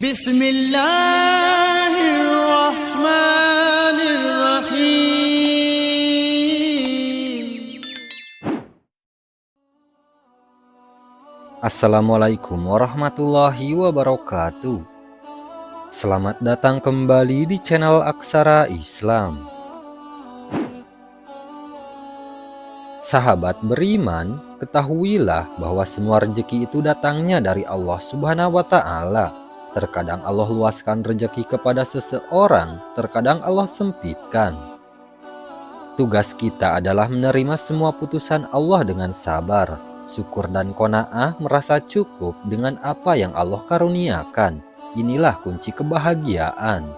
Bismillahirrahmanirrahim. Assalamualaikum warahmatullahi wabarakatuh. Selamat datang kembali di channel Aksara Islam. Sahabat beriman, ketahuilah bahwa semua rezeki itu datangnya dari Allah Subhanahu wa Ta'ala. Terkadang Allah luaskan rezeki kepada seseorang, terkadang Allah sempitkan. Tugas kita adalah menerima semua putusan Allah dengan sabar, syukur dan qanaah, merasa cukup dengan apa yang Allah karuniakan. Inilah kunci kebahagiaan.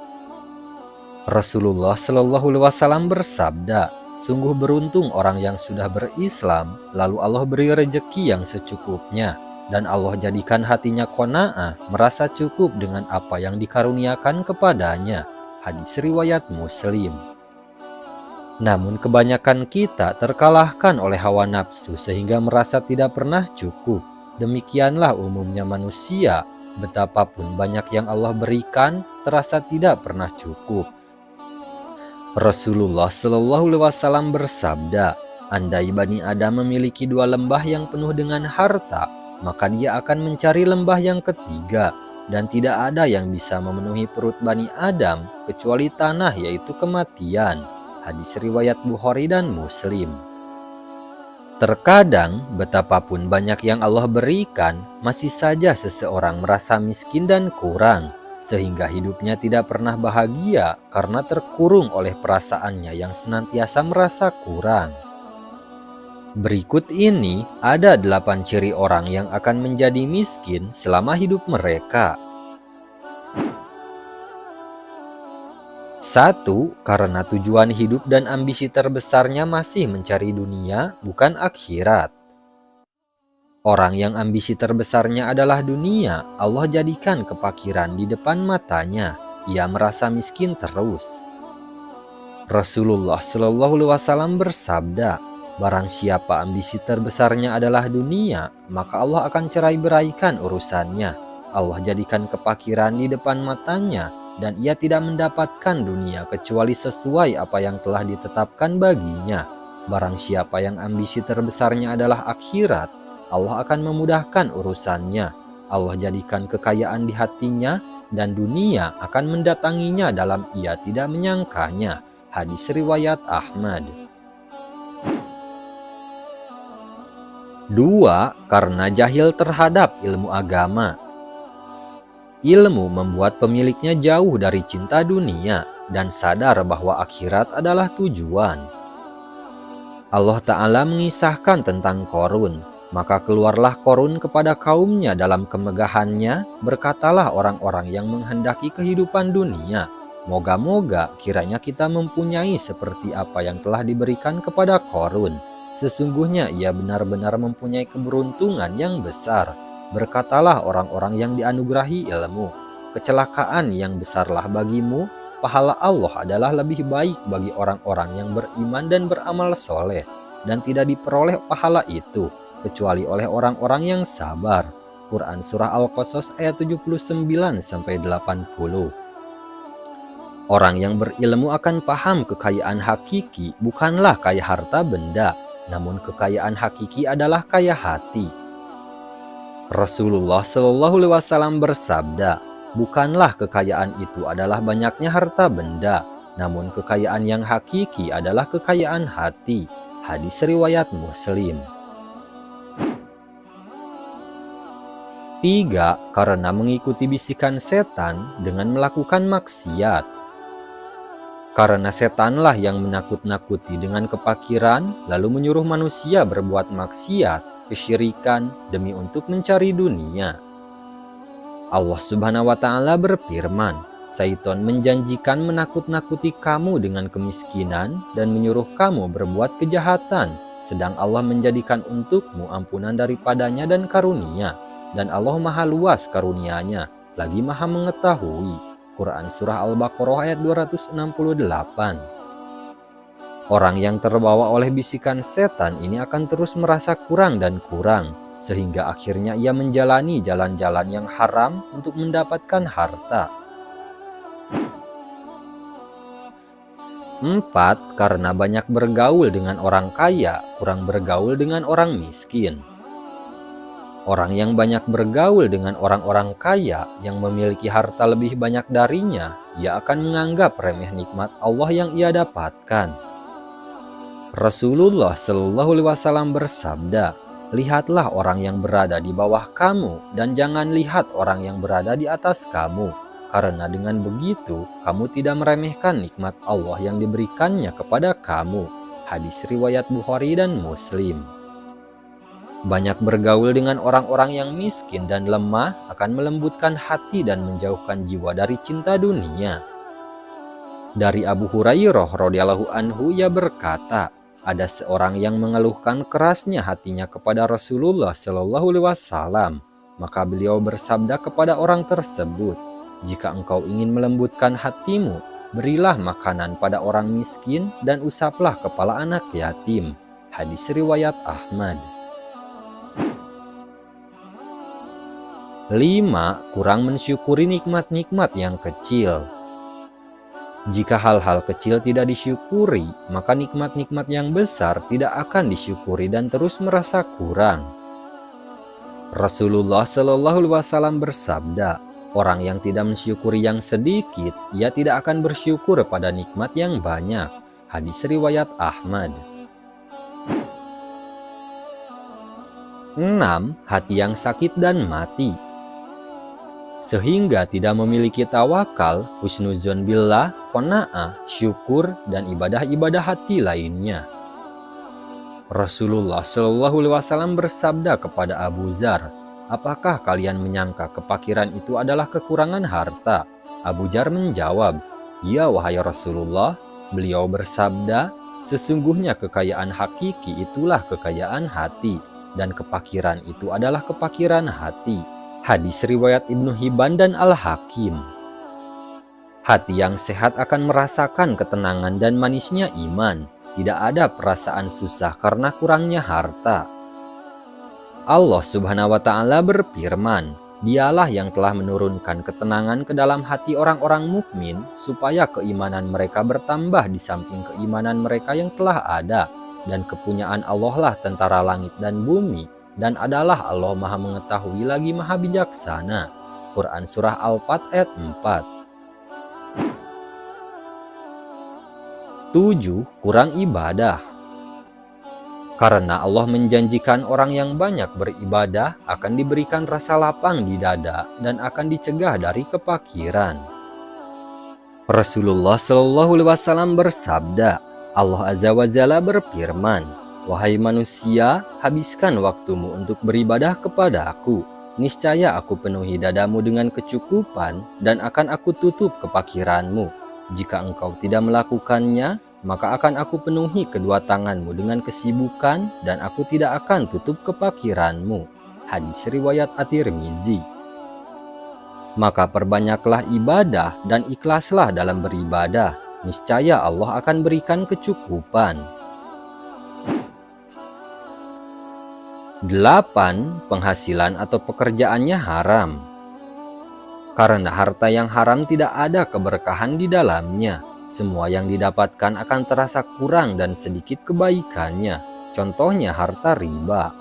Rasulullah Shallallahu Alaihi Wasallam bersabda, sungguh beruntung orang yang sudah berislam, lalu Allah beri rezeki yang secukupnya, dan Allah jadikan hatinya qanaah, merasa cukup dengan apa yang dikaruniakan kepadanya. Hadis riwayat Muslim. Namun kebanyakan kita terkalahkan oleh hawa nafsu sehingga merasa tidak pernah cukup. Demikianlah umumnya manusia. Betapapun banyak yang Allah berikan, terasa tidak pernah cukup. Rasulullah Shallallahu Alaihi Wasallam bersabda, andai Bani Adam memiliki dua lembah yang penuh dengan harta, maka dia akan mencari lembah yang ketiga, dan tidak ada yang bisa memenuhi perut Bani Adam kecuali tanah, yaitu kematian. Hadis riwayat Bukhari dan Muslim. Terkadang betapapun banyak yang Allah berikan, masih saja seseorang merasa miskin dan kurang, sehingga hidupnya tidak pernah bahagia karena terkurung oleh perasaannya yang senantiasa merasa kurang. Berikut ini ada 8 ciri orang yang akan menjadi miskin selama hidup mereka. 1. Karena tujuan hidup dan ambisi terbesarnya masih mencari dunia, bukan akhirat. Orang yang ambisi terbesarnya adalah dunia, Allah jadikan kepakiran di depan matanya. Ia merasa miskin terus. Rasulullah Shallallahu Alaihi Wasallam bersabda, barang siapa ambisi terbesarnya adalah dunia, maka Allah akan cerai-beraikan urusannya. Allah jadikan kepakiran di depan matanya, dan ia tidak mendapatkan dunia kecuali sesuai apa yang telah ditetapkan baginya. Barang siapa yang ambisi terbesarnya adalah akhirat, Allah akan memudahkan urusannya. Allah jadikan kekayaan di hatinya, dan dunia akan mendatanginya dalam ia tidak menyangkanya. Hadis riwayat Ahmad. 2. Karena jahil terhadap ilmu agama. Ilmu membuat pemiliknya jauh dari cinta dunia dan sadar bahwa akhirat adalah tujuan. Allah Ta'ala mengisahkan tentang Qarun. Maka keluarlah Qarun kepada kaumnya dalam kemegahannya, berkatalah orang-orang yang menghendaki kehidupan dunia, moga-moga kiranya kita mempunyai seperti apa yang telah diberikan kepada Qarun. Sesungguhnya ia benar-benar mempunyai keberuntungan yang besar. Berkatalah orang-orang yang dianugerahi ilmu, kecelakaan yang besarlah bagimu, pahala Allah adalah lebih baik bagi orang-orang yang beriman dan beramal soleh, dan tidak diperoleh pahala itu kecuali oleh orang-orang yang sabar. Quran Surah Al-Qasas ayat 79-80. Orang yang berilmu akan paham kekayaan hakiki bukanlah kaya harta benda, namun kekayaan hakiki adalah kaya hati. Rasulullah Shallallahu Alaihi Wasallam bersabda, bukanlah kekayaan itu adalah banyaknya harta benda, namun kekayaan yang hakiki adalah kekayaan hati. Hadis riwayat Muslim. 3. Karena mengikuti bisikan setan dengan melakukan maksiat. Karena setanlah yang menakut-nakuti dengan kepakiran, lalu menyuruh manusia berbuat maksiat, kesyirikan, demi untuk mencari dunia. Allah Subhanahu wa Ta'ala berfirman, Syaitan menjanjikan menakut-nakuti kamu dengan kemiskinan dan menyuruh kamu berbuat kejahatan, sedang Allah menjadikan untukmu ampunan daripadanya dan karunia, dan Allah maha luas karunianya, lagi maha mengetahui. Quran Surah Al-Baqarah ayat 268. Orang yang terbawa oleh bisikan setan ini akan terus merasa kurang dan kurang, sehingga akhirnya ia menjalani jalan-jalan yang haram untuk mendapatkan harta. 4. Karena banyak bergaul dengan orang kaya, kurang bergaul dengan orang miskin. Orang yang banyak bergaul dengan orang-orang kaya yang memiliki harta lebih banyak darinya, ia akan menganggap remeh nikmat Allah yang ia dapatkan. Rasulullah Shallallahu Alaihi Wasallam bersabda, "Lihatlah orang yang berada di bawah kamu dan jangan lihat orang yang berada di atas kamu, karena dengan begitu kamu tidak meremehkan nikmat Allah yang diberikannya kepada kamu." Hadis riwayat Bukhari dan Muslim. Banyak bergaul dengan orang-orang yang miskin dan lemah akan melembutkan hati dan menjauhkan jiwa dari cinta dunia. Dari Abu Hurairah radhiyallahu anhu, ia berkata, ada seorang yang mengeluhkan kerasnya hatinya kepada Rasulullah Shallallahu Alaihi Wasallam. Maka beliau bersabda kepada orang tersebut, "Jika engkau ingin melembutkan hatimu, berilah makanan pada orang miskin dan usaplah kepala anak yatim." Hadis riwayat Ahmad. 5. Kurang mensyukuri nikmat-nikmat yang kecil. Jika hal-hal kecil tidak disyukuri, maka nikmat-nikmat yang besar tidak akan disyukuri dan terus merasa kurang. Rasulullah Shallallahu Alaihi Wasallam bersabda, orang yang tidak mensyukuri yang sedikit, ia tidak akan bersyukur pada nikmat yang banyak. Hadis riwayat Ahmad. 6. Hati yang sakit dan mati. Sehingga tidak memiliki tawakal, husnuzon billah, qanaah, syukur, dan ibadah-ibadah hati lainnya. Rasulullah Shallallahu Alaihi Wasallam bersabda kepada Abu Dzar, "Apakah kalian menyangka kefakiran itu adalah kekurangan harta?" Abu Dzar menjawab, "Ya wahai Rasulullah." Beliau bersabda, "Sesungguhnya kekayaan hakiki itulah kekayaan hati, dan kefakiran itu adalah kefakiran hati." Hadis riwayat Ibnu Hibban dan Al-Hakim. Hati yang sehat akan merasakan ketenangan dan manisnya iman. Tidak ada perasaan susah karena kurangnya harta. Allah Subhanahu wa Ta'ala berfirman, "Dialah yang telah menurunkan ketenangan ke dalam hati orang-orang mukmin supaya keimanan mereka bertambah di samping keimanan mereka yang telah ada, dan kepunyaan Allah lah tentara langit dan bumi. Dan adalah Allah maha mengetahui lagi maha bijaksana." Quran Surah Al-Fat ayat 4. 7. Kurang ibadah. Karena Allah menjanjikan orang yang banyak beribadah akan diberikan rasa lapang di dada dan akan dicegah dari kefakiran. Rasulullah Shallallahu Alaihi Wasallam bersabda, Allah Azza wa Jalla berfirman, "Wahai manusia, habiskan waktumu untuk beribadah kepada Aku. Niscaya Aku penuhi dadamu dengan kecukupan dan akan Aku tutup kefakiranmu. Jika engkau tidak melakukannya, maka akan Aku penuhi kedua tanganmu dengan kesibukan dan Aku tidak akan tutup kefakiranmu." Hadis riwayat At-Tirmizi. Maka perbanyaklah ibadah dan ikhlaslah dalam beribadah. Niscaya Allah akan berikan kecukupan. 8. Penghasilan atau pekerjaannya haram. Karena harta yang haram tidak ada keberkahan di dalamnya. Semua yang didapatkan akan terasa kurang dan sedikit kebaikannya. Contohnya harta riba.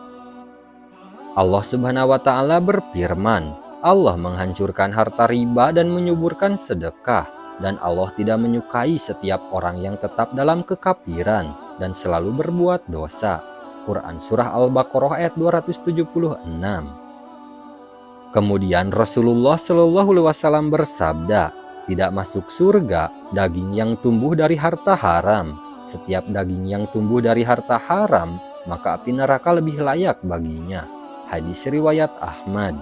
Allah Subhanahu wa Ta'ala berfirman, Allah menghancurkan harta riba dan menyuburkan sedekah. Dan Allah tidak menyukai setiap orang yang tetap dalam kekafiran dan selalu berbuat dosa. Quran Surah Al-Baqarah ayat 276. Kemudian Rasulullah Shallallahu Alaihi Wasallam bersabda, tidak masuk surga daging yang tumbuh dari harta haram. Setiap daging yang tumbuh dari harta haram, maka api neraka lebih layak baginya. Hadis riwayat Ahmad.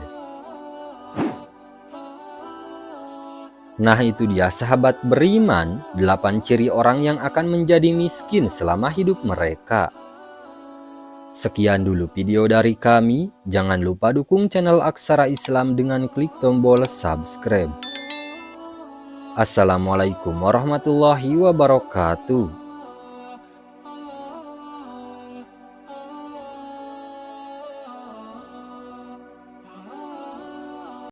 Nah itu dia sahabat beriman, 8 ciri orang yang akan menjadi miskin selama hidup mereka. Sekian dulu video dari kami, jangan lupa dukung channel Aksara Islam dengan klik tombol subscribe. Assalamualaikum warahmatullahi wabarakatuh.